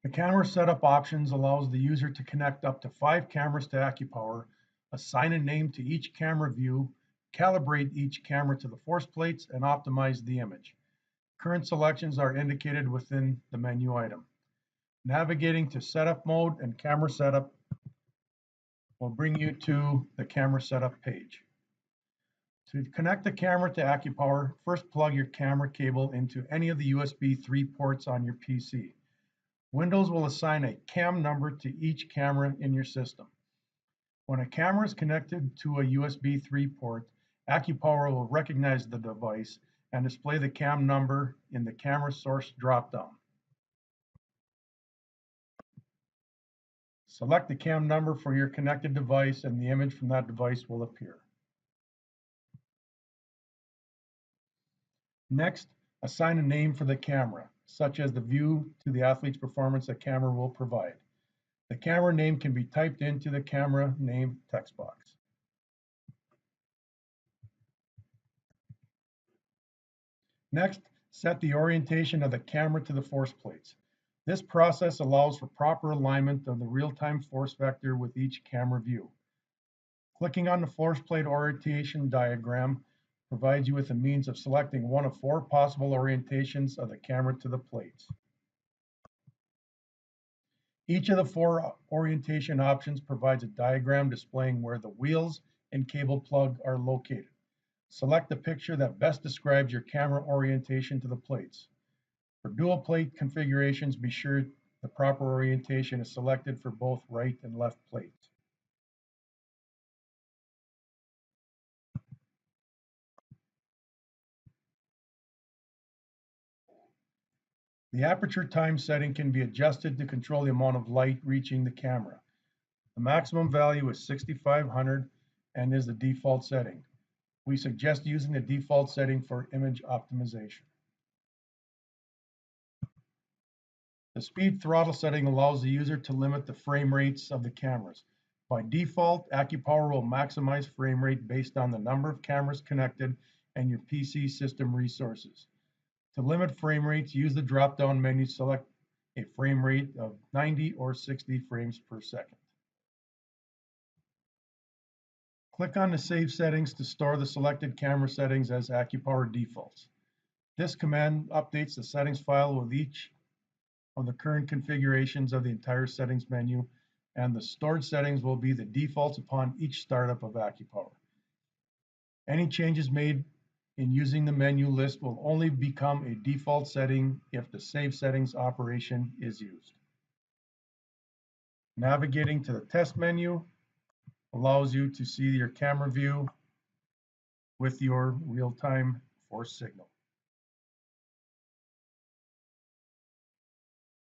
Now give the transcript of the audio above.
The camera setup options allows the user to connect up to 5 cameras to AccuPower, assign a name to each camera view, calibrate each camera to the force plates, and optimize the image. Current selections are indicated within the menu item. Navigating to setup mode and camera setup will bring you to the camera setup page. To connect the camera to AccuPower, first plug your camera cable into any of the USB 3 ports on your PC. Windows will assign a CAM number to each camera in your system. When a camera is connected to a USB 3 port, AccuPower will recognize the device and display the CAM number in the camera source dropdown. Select the CAM number for your connected device and the image from that device will appear. Next, assign a name for the camera, such as the view to the athlete's performance the camera will provide. The camera name can be typed into the camera name text box. Next, set the orientation of the camera to the force plates. This process allows for proper alignment of the real-time force vector with each camera view. Clicking on the force plate orientation diagram provides you with a means of selecting one of 4 possible orientations of the camera to the plates. Each of the 4 orientation options provides a diagram displaying where the wheels and cable plug are located. Select the picture that best describes your camera orientation to the plates. For dual plate configurations, be sure the proper orientation is selected for both right and left plates. The aperture time setting can be adjusted to control the amount of light reaching the camera. The maximum value is 6500 and is the default setting. We suggest using the default setting for image optimization. The speed throttle setting allows the user to limit the frame rates of the cameras. By default, AccuPower will maximize frame rate based on the number of cameras connected and your PC system resources. To limit frame rates, use the drop-down menu, select a frame rate of 90 or 60 frames per second. Click on the Save Settings to store the selected camera settings as AccuPower defaults. This command updates the settings file with each of the current configurations of the entire settings menu, and the stored settings will be the defaults upon each startup of AccuPower. Any changes made in using the menu list will only become a default setting if the Save Settings operation is used. Navigating to the test menu allows you to see your camera view with your real-time force signal.